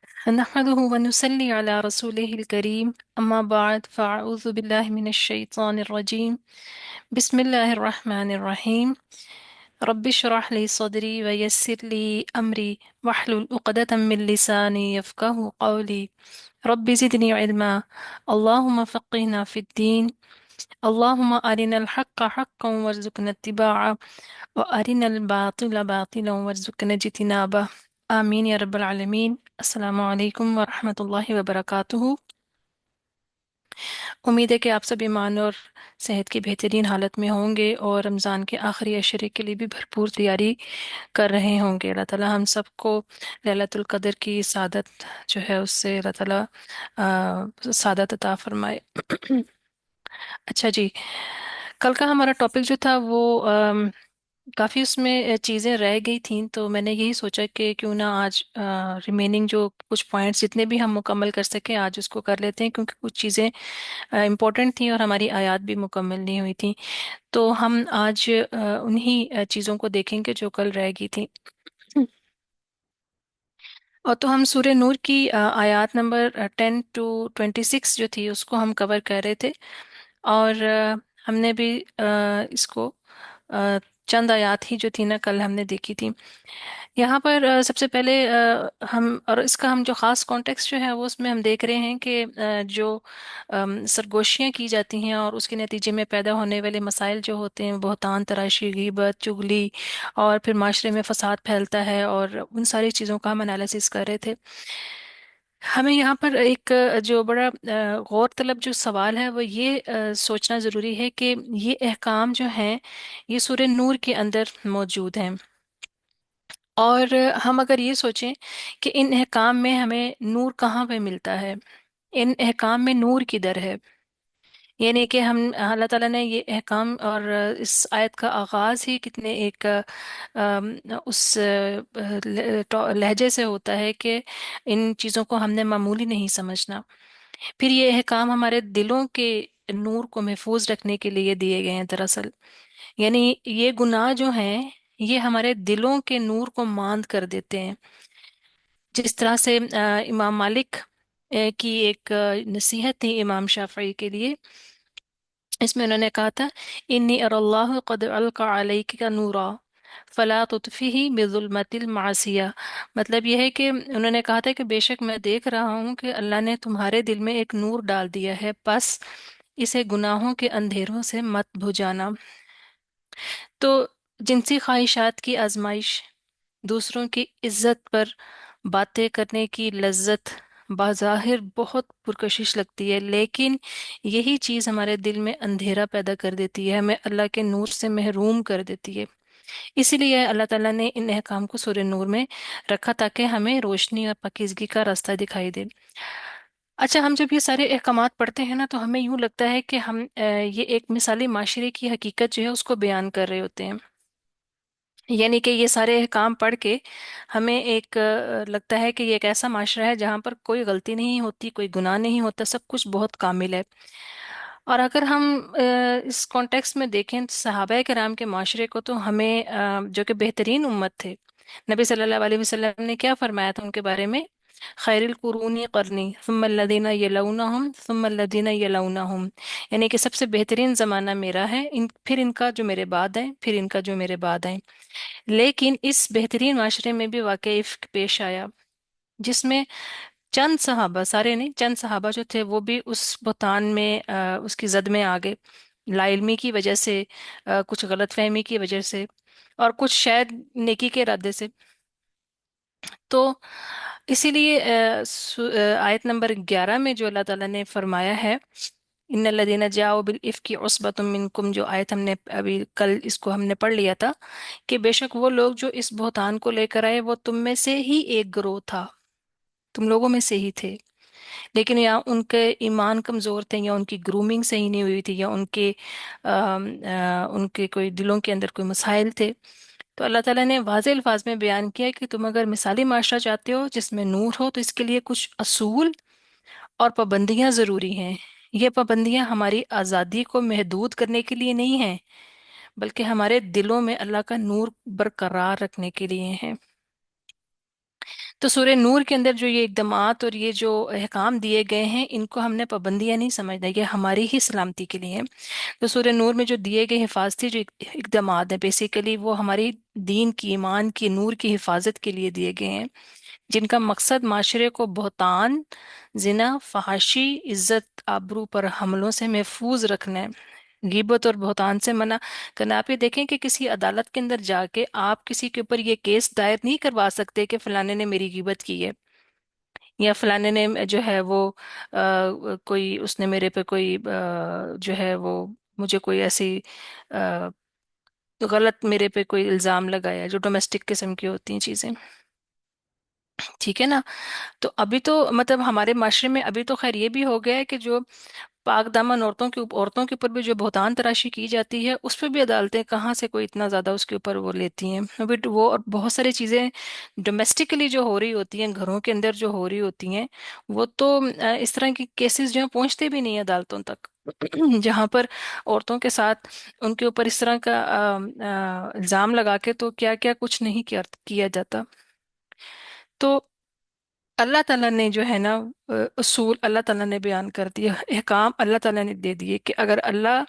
نحمده ونصلي على رسوله الكريم أما بعد فأعوذ بالله من الشيطان الرجيم بسم الله الرحمن الرحيم رب اشرح لي صدري ويسر لي أمري واحلل عقدة من لساني يفقه قولي رب زدني علما اللهم فقهنا في الدين اللهم أرنا الحق حقا وارزقنا اتباعه وأرنا الباطل باطلا وارزقنا اجتنابه آمین یا رب العالمین۔ السلام علیکم ورحمۃ اللہ وبرکاتہ۔ امید ہے کہ آپ سب ایمان اور صحت کی بہترین حالت میں ہوں گے اور رمضان کے آخری عشرے کے لیے بھی بھرپور تیاری کر رہے ہوں گے۔ اللہ تعالیٰ ہم سب کو ليلۃ القدر کی سعادت جو ہے اس سے اللہ تعالیٰ سعادت عطا فرمائے۔ اچھا جی، کل کا ہمارا ٹاپک جو تھا وہ کافی اس میں چیزیں رہ گئی تھیں، تو میں نے یہی سوچا کہ کیوں نہ آج ریمیننگ جو کچھ پوائنٹس جتنے بھی ہم مکمل کر سکیں آج اس کو کر لیتے ہیں، کیونکہ کچھ چیزیں امپورٹنٹ تھیں اور ہماری آیات بھی مکمل نہیں ہوئی تھیں۔ تو ہم آج انہی چیزوں کو دیکھیں گے جو کل رہ گئی تھیں۔ اور تو ہم سورہ نور کی آیات نمبر 10 to 26 جو تھی اس کو ہم کور کر رہے تھے، اور ہم نے بھی اس کو چند آیات ہی جو تھی نا کل ہم نے دیکھی تھی۔ یہاں پر سب سے پہلے ہم اور اس کا ہم جو خاص کانٹیکس جو ہے وہ اس میں ہم دیکھ رہے ہیں کہ جو سرگوشیاں کی جاتی ہیں اور اس کے نتیجے میں پیدا ہونے والے مسائل جو ہوتے ہیں، بہتان، تراشی، غیبت، چغلی، اور پھر معاشرے میں فساد پھیلتا ہے، اور ان ساری چیزوں کا ہم انالیسس کر رہے تھے۔ ہمیں یہاں پر ایک جو بڑا غور طلب جو سوال ہے وہ یہ سوچنا ضروری ہے کہ یہ احکام جو ہیں یہ سورہ نور کے اندر موجود ہیں، اور ہم اگر یہ سوچیں کہ ان احکام میں ہمیں نور کہاں پہ ملتا ہے، ان احکام میں نور کدھر ہے، یعنی کہ ہم اللہ تعالیٰ نے یہ احکام اور اس آیت کا آغاز ہی کتنے ایک اس لہجے سے ہوتا ہے کہ ان چیزوں کو ہم نے معمولی نہیں سمجھنا۔ پھر یہ احکام ہمارے دلوں کے نور کو محفوظ رکھنے کے لیے دیے گئے ہیں دراصل، یعنی یہ گناہ جو ہیں یہ ہمارے دلوں کے نور کو ماند کر دیتے ہیں۔ جس طرح سے امام مالک کی ایک نصیحت تھی امام شافعی کے لیے، اس میں انہوں نے کہا تھا انی ار اللہ قد القى علیک کا نورا فلا تطفیہ بظلمت المعصیہ۔ مطلب یہ ہے کہ انہوں نے کہا تھا کہ بے شک میں دیکھ رہا ہوں کہ اللہ نے تمہارے دل میں ایک نور ڈال دیا ہے، بس اسے گناہوں کے اندھیروں سے مت بجھانا۔ تو جنسی خواہشات کی آزمائش، دوسروں کی عزت پر باتیں کرنے کی لذت بظاہر بہت پرکشش لگتی ہے، لیکن یہی چیز ہمارے دل میں اندھیرا پیدا کر دیتی ہے، ہمیں اللہ کے نور سے محروم کر دیتی ہے۔ اسی لیے اللہ تعالیٰ نے ان احکام کو سورہ نور میں رکھا تاکہ ہمیں روشنی اور پاکیزگی کا راستہ دکھائی دے۔ اچھا، ہم جب یہ سارے احکامات پڑھتے ہیں نا تو ہمیں یوں لگتا ہے کہ ہم یہ ایک مثالی معاشرے کی حقیقت جو ہے اس کو بیان کر رہے ہوتے ہیں، یعنی کہ یہ سارے احکام پڑھ کے ہمیں ایک لگتا ہے کہ یہ ایک ایسا معاشرہ ہے جہاں پر کوئی غلطی نہیں ہوتی، کوئی گناہ نہیں ہوتا، سب کچھ بہت کامل ہے۔ اور اگر ہم اس کانٹیکس میں دیکھیں صحابہ کرام کے معاشرے کو، تو ہمیں جو کہ بہترین امت تھے، نبی صلی اللہ علیہ وسلم نے کیا فرمایا تھا ان کے بارے میں؟ خیر القرون قرنی ثم الذین یلونہم ثم الذین یلونہم، یعنی کہ سب سے بہترین زمانہ میرا ہے، پھر ان کا جو میرے بعد ہیں، پھر ان کا جو میرے بعد ہیں۔ لیکن اس بہترین معاشرے میں بھی واقعہ افک پیش آیا، جس میں چند صحابہ، سارے نہیں، چند صحابہ جو تھے وہ بھی اس بہتان میں اس کی زد میں آ گئے، لا علمی کی وجہ سے، کچھ غلط فہمی کی وجہ سے، اور کچھ شاید نیکی کے ارادے سے۔ تو اسی لیے آیت نمبر 11 میں جو اللہ تعالیٰ نے فرمایا ہے ان الذین جاؤوا بالافک عصبۃ منکم، جو آیت ہم نے ابھی کل اس کو ہم نے پڑھ لیا تھا کہ بے شک وہ لوگ جو اس بہتان کو لے کر آئے وہ تم میں سے ہی ایک گروہ تھا، تم لوگوں میں سے ہی تھے، لیکن یا ان کے ایمان کمزور تھے، یا ان کی گرومنگ صحیح نہیں ہوئی تھی، یا ان کے کوئی دلوں کے اندر کوئی مسائل تھے۔ تو اللہ تعالیٰ نے واضح الفاظ میں بیان کیا کہ تم اگر مثالی معاشرہ چاہتے ہو جس میں نور ہو تو اس کے لیے کچھ اصول اور پابندیاں ضروری ہیں۔ یہ پابندیاں ہماری آزادی کو محدود کرنے کے لیے نہیں ہیں، بلکہ ہمارے دلوں میں اللہ کا نور برقرار رکھنے کے لیے ہیں۔ تو سورہ نور کے اندر جو یہ اقدامات اور یہ جو احکام دیے گئے ہیں، ان کو ہم نے پابندیاں نہیں سمجھنا، یہ ہماری ہی سلامتی کے لیے ہے۔ تو سورہ نور میں جو دیے گئے حفاظتی جو اقدامات ہیں، بیسیکلی وہ ہماری دین کی، ایمان کی، نور کی حفاظت کے لیے دیے گئے ہیں، جن کا مقصد معاشرے کو بہتان، زنا، فحاشی، عزت آبرو پر حملوں سے محفوظ رکھنا ہے، غیبت اور بہتان سے منع کرنا۔ آپ یہ دیکھیں کہ کسی عدالت کے اندر جا کے آپ کسی کے اوپر یہ کیس دائر نہیں کروا سکتے کہ فلانے نے میری غیبت کی ہے، یا فلانے نے جو ہے وہ کوئی اس نے میرے پہ کوئی جو ہے وہ مجھے کوئی ایسی غلط میرے پہ کوئی الزام لگایا، جو ڈومیسٹک قسم کی ہوتی ہیں چیزیں، ٹھیک ہے نا۔ تو ابھی تو مطلب ہمارے معاشرے میں ابھی تو خیر یہ بھی ہو گیا ہے کہ جو پاک دامن عورتوں کے اوپر بھی جو بہتان تراشی کی جاتی ہے، اس پہ بھی عدالتیں کہاں سے کوئی اتنا زیادہ اس کے اوپر وہ لیتی ہیں ابھی وہ، اور بہت ساری چیزیں ڈومیسٹکلی جو ہو رہی ہوتی ہیں، گھروں کے اندر جو ہو رہی ہوتی ہیں، وہ تو اس طرح کی کیسز جو ہیں پہنچتے بھی نہیں ہیں عدالتوں تک جہاں پر عورتوں کے ساتھ ان کے اوپر اس طرح کا الزام لگا کے تو کیا کیا کچھ نہیں کیا جاتا۔ تو اللہ تعالیٰ نے جو ہے نا اصول اللہ تعالیٰ نے بیان کر دیا، احکام اللہ تعالیٰ نے دے دیے کہ اگر اللہ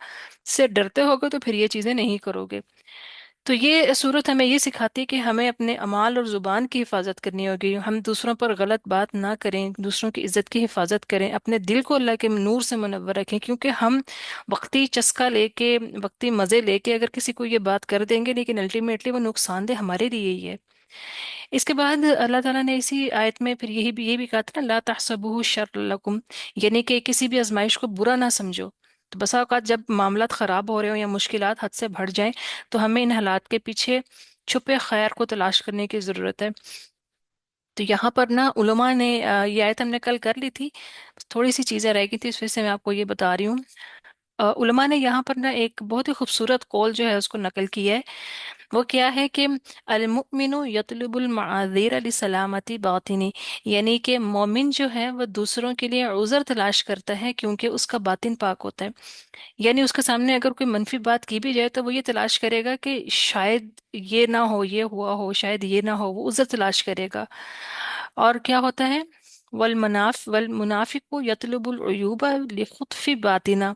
سے ڈرتے ہوگے تو پھر یہ چیزیں نہیں کرو گے۔ تو یہ صورت ہمیں یہ سکھاتی ہے کہ ہمیں اپنے اعمال اور زبان کی حفاظت کرنی ہوگی، ہم دوسروں پر غلط بات نہ کریں، دوسروں کی عزت کی حفاظت کریں، اپنے دل کو اللہ کے نور سے منور رکھیں، کیونکہ ہم وقتی چسکا لے کے، وقتی مزے لے کے اگر کسی کو یہ بات کر دیں گے، لیکن الٹیمیٹلی وہ نقصان دہ ہمارے لیے ہی ہے۔ اس کے بعد اللہ تعالیٰ نے اسی آیت میں پھر یہ بھی کہا تھا نا، لا تحسبوہ شر لکم، یعنی کہ کسی بھی آزمائش کو برا نہ سمجھو۔ تو بسا اوقات جب معاملات خراب ہو رہے ہوں یا مشکلات حد سے بڑھ جائیں، تو ہمیں ان حالات کے پیچھے چھپے خیر کو تلاش کرنے کی ضرورت ہے۔ تو یہاں پر نا علماء نے یہ آیت ہم نے کل کر لی تھی، تھوڑی سی چیزیں رہ گئی تھی، اس وجہ سے میں آپ کو یہ بتا رہی ہوں۔ علماء نے یہاں پر نا ایک بہت ہی خوبصورت قول جو ہے اس کو نقل کیا ہے، وہ کیا ہے کہ المؤمن یطلب المعاذیر لسلامتی باطنی، یعنی کہ مومن جو ہے وہ دوسروں کے لیے عذر تلاش کرتا ہے کیونکہ اس کا باطن پاک ہوتا ہے، یعنی اس کے سامنے اگر کوئی منفی بات کی بھی جائے تو وہ یہ تلاش کرے گا کہ شاید یہ نہ ہو، یہ ہوا ہو، شاید یہ نہ ہو، وہ عذر تلاش کرے گا۔ اور کیا ہوتا ہے، والمنافق یطلب العیوب لخطف باطنہ،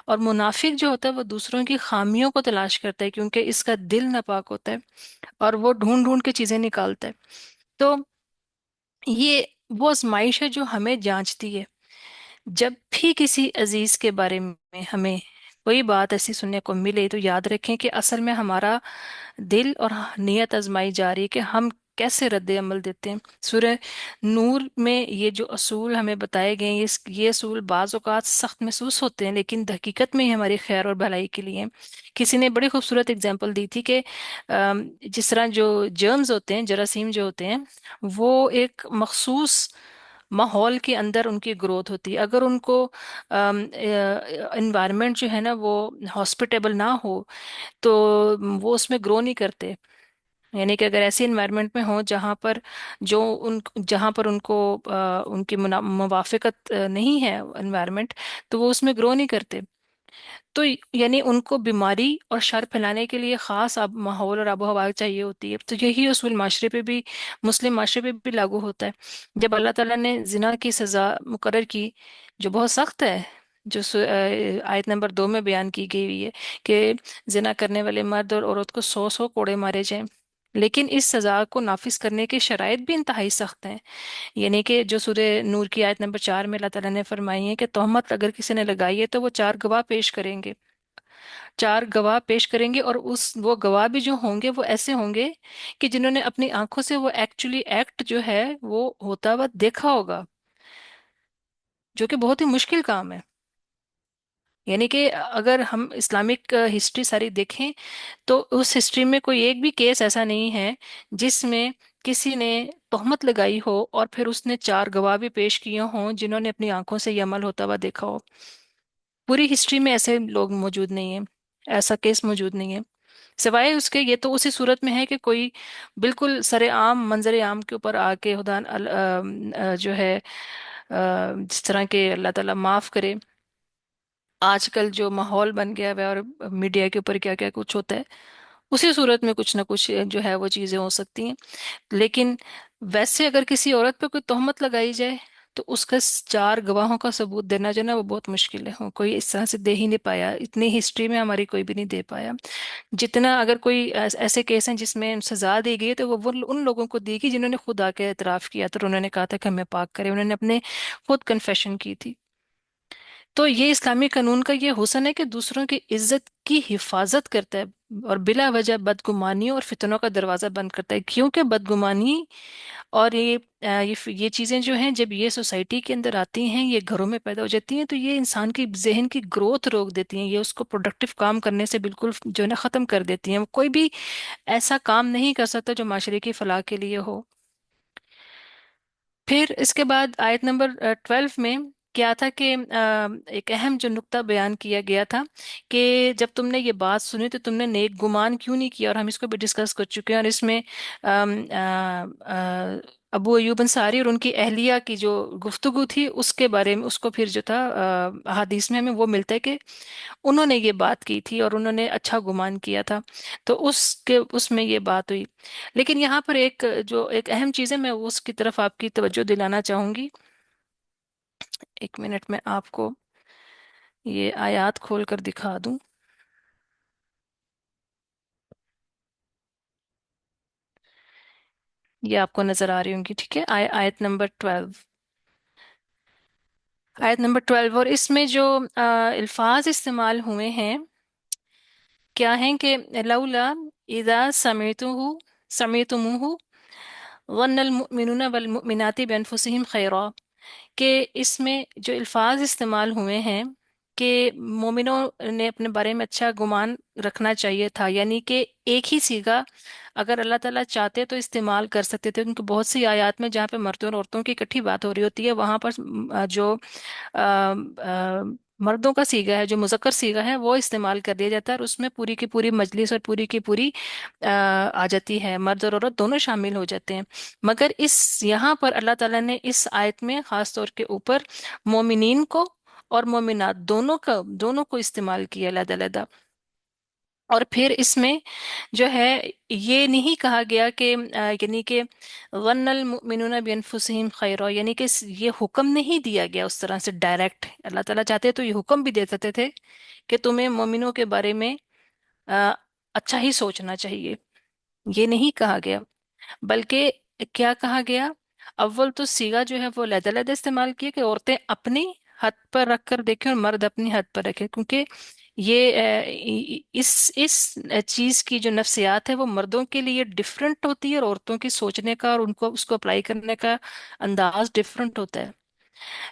اور منافق جو ہوتا ہے وہ دوسروں کی خامیوں کو تلاش کرتا ہے کیونکہ اس کا دل ناپاک ہوتا ہے، اور وہ ڈھونڈ ڈھونڈ کے چیزیں نکالتا ہے۔ تو یہ وہ آزمائش ہے جو ہمیں جانچتی ہے۔ جب بھی کسی عزیز کے بارے میں ہمیں کوئی بات ایسی سننے کو ملے تو یاد رکھیں کہ اصل میں ہمارا دل اور نیت آزمائی جا رہی ہے کہ ہم کیسے رد عمل دیتے ہیں۔ سورہ نور میں یہ جو اصول ہمیں بتائے گئے ہیں، یہ اصول بعض اوقات سخت محسوس ہوتے ہیں لیکن حقیقت میں یہ ہماری خیر اور بھلائی کے لیے ہیں۔ کسی نے بڑی خوبصورت اگزامپل دی تھی کہ جس طرح جو جرمز ہوتے ہیں، جراثیم جو ہوتے ہیں، وہ ایک مخصوص ماحول کے اندر ان کی گروتھ ہوتی ہے۔ اگر ان کو انوائرمنٹ جو ہے نا وہ ہاسپٹیبل نہ ہو تو وہ اس میں گرو نہیں کرتے، یعنی کہ اگر ایسی انوائرمنٹ میں ہوں جو ان جہاں پر ان کو ان کی موافقت نہیں ہے انوائرمنٹ، تو وہ اس میں گرو نہیں کرتے۔ تو یعنی ان کو بیماری اور شر پھیلانے کے لیے خاص ماحول اور آب و ہوا چاہیے ہوتی ہے۔ تو یہی اصول معاشرے پہ بھی، مسلم معاشرے پہ بھی لاگو ہوتا ہے۔ جب اللہ تعالیٰ نے زنا کی سزا مقرر کی جو بہت سخت ہے، جو آیت نمبر 2 میں بیان کی گئی ہوئی ہے کہ زنا کرنے والے مرد اور عورت کو 100 کوڑے مارے جائیں، لیکن اس سزا کو نافذ کرنے کے شرائط بھی انتہائی سخت ہیں۔ یعنی کہ جو سورہ نور کی آیت نمبر 4 میں اللہ تعالیٰ نے فرمائی ہے کہ تہمت اگر کسی نے لگائی ہے تو وہ 4 گواہ پیش کریں گے، 4 گواہ پیش کریں گے، اور وہ گواہ بھی جو ہوں گے وہ ایسے ہوں گے کہ جنہوں نے اپنی آنکھوں سے وہ ایکچولی ایکٹ جو ہے وہ ہوتا ہوا دیکھا ہوگا، جو کہ بہت ہی مشکل کام ہے۔ یعنی کہ اگر ہم اسلامک ہسٹری ساری دیکھیں تو اس ہسٹری میں کوئی ایک بھی کیس ایسا نہیں ہے جس میں کسی نے تہمت لگائی ہو اور پھر اس نے 4 گواہ بھی پیش کیے ہوں جنہوں نے اپنی آنکھوں سے یہ عمل ہوتا ہوا دیکھا ہو۔ پوری ہسٹری میں ایسے لوگ موجود نہیں ہیں، ایسا کیس موجود نہیں ہے، سوائے اس کے یہ تو اسی صورت میں ہے کہ کوئی بالکل سر عام، منظر عام کے اوپر آ کے خدا جو ہے جس طرح کے اللہ تعالیٰ معاف کرے، آج کل جو ماحول بن گیا ہے اور میڈیا کے اوپر کیا کیا کچھ ہوتا ہے، उसी सूरत में कुछ ना कुछ जो है वो चीज़ें हो सकती हैं। लेकिन वैसे अगर किसी औरत पे कोई तोहमत लगाई जाए तो उसका चार गवाहों का सबूत देना जो है ना वो बहुत मुश्किल है, वो कोई इस तरह से दे ही नहीं पाया, इतनी हिस्ट्री में हमारी कोई भी नहीं दे पाया। जितना अगर कोई ऐसे केस हैं जिसमें सजा दी गई है तो वो उन लोगों को दी गई जिन्होंने खुद आके एतराफ़ किया था और उन्होंने कहा था कि हमें पाक करें, उन्होंने अपने खुद कन्फेशन की थी। तो ये इस्लामी कानून का ये हुस्न है कि दूसरों की इज्जत की हिफाजत करता है और बिला वजह बदगुमानियों और फितनों का दरवाज़ा बंद करता है, क्योंकि बदगुमानी और ये चीज़ें जो हैं जब ये सोसाइटी के अंदर आती हैं, ये घरों में पैदा हो जाती हैं, तो ये इंसान की जहन की ग्रोथ रोक देती हैं, ये उसको प्रोडक्टिव काम करने से बिल्कुल जो है ना ख़त्म कर देती हैं। वो कोई भी ऐसा काम नहीं कर सकता जो माशरे की फलाह के लिए हो। फिर इसके बाद आयत नंबर 12 में क्या था कि एक अहम जो नुक्ता बयान किया गया था कि जब तुमने ये बात सुनी तो तुमने नेक गुमान क्यों नहीं किया, और हम इसको भी डिस्कस कर चुके हैं। और इसमें अबू अयूब अंसारी और उनकी अहलिया की जो गुफ्तगू थी उसके बारे में, उसको फिर जो था हदीस में हमें वो मिलता है कि उन्होंने ये बात की थी और उन्होंने अच्छा गुमान किया था। तो उसके उसमें ये बात हुई। लेकिन यहाँ पर एक जो एक अहम चीज़ है, मैं उसकी तरफ आपकी तवज्जो दिलाना चाहूंगी। एक मिनट में आपको ये आयत खोल कर दिखा दूं। ये आपको नजर आ रही होंगी, ठीक है। आयत नंबर 12, आयत नंबर 12, और इसमें जो अल्फाज इस्तेमाल हुए हैं क्या हैं कि लौला इदा समिअतुहु समिअतुमुहु वन्नल मुमिनुना वल मुमिनाति बिअनफुसिहिम खैरा, कि इसमें जो अल्फाज इस्तेमाल हुए हैं कि मोमिनों ने अपने बारे में अच्छा गुमान रखना चाहिए था, यानी कि एक ही सीगा अगर अल्लाह ताला चाहते तो इस्तेमाल कर सकते थे, क्योंकि बहुत सी आयत में जहाँ पे मर्दों और औरतों की इकट्ठी बात हो रही होती है वहां पर जो मर्दों का सीगा है, जो मुज़क्कर सीगा है वो इस्तेमाल कर दिया जाता है, और उसमें पूरी की पूरी मजलिस और पूरी की पूरी आ जाती है, मर्द और औरत दोनों शामिल हो जाते हैं। मगर इस यहाँ पर अल्लाह ताला ने इस आयत में खास तौर के ऊपर मोमिनीन को और मोमिनात दोनों को इस्तेमाल किया अलग-अलग। और फिर इसमें जो है ये नहीं कहा गया कि यानी कि वन्नल मुमिनुना बिअनफुसिहिम खैरा, यानी कि ये हुक्म नहीं दिया गया उस तरह से डायरेक्ट। अल्लाह ताला चाहते तो ये हुक्म भी दे सकते थे कि तुम्हें मोमिनों के बारे में अ, अच्छा ही सोचना चाहिए, ये नहीं कहा गया। बल्कि क्या कहा गया, अव्वल तो सीगा जो है वो लैदा इस्तेमाल किया कि औरतें अपनी हद पर रख कर देखें और मर्द अपनी हद पर रखें, क्योंकि ये इस चीज की जो नफ्सियात है वो मर्दों के लिए डिफरेंट होती है और औरतों की सोचने का और उनको उसको अप्लाई करने का अंदाज डिफरेंट होता है,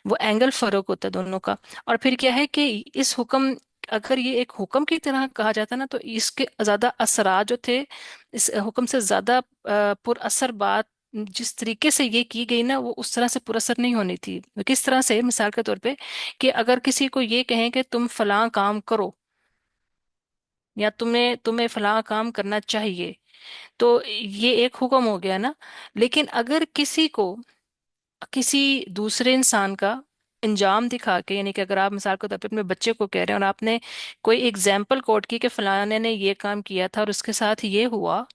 वो एंगल फर्क होता है दोनों का। और फिर क्या है कि इस हुक्म, अगर ये एक हुक्म की तरह कहा जाता ना तो इसके ज्यादा असरात जो थे, इस हुक्म से ज्यादा पुरअसर बात जिस तरीके से ये की गई ना वो उस तरह से पुरअसर नहीं होनी थी। किस तरह से, मिसाल के तौर पे कि अगर किसी को ये कहें कि तुम फलां काम करो या तुम्हें तुम्हें फलां काम करना चाहिए, तो ये एक हुक्म हो गया ना। लेकिन अगर किसी को किसी दूसरे इंसान का अंजाम दिखा के, यानी कि अगर आप मिसाल के तौर पे अपने बच्चे को कह रहे हैं और आपने कोई एग्जाम्पल कोट की कि फलाने ने ये काम किया था और उसके साथ ये हुआ,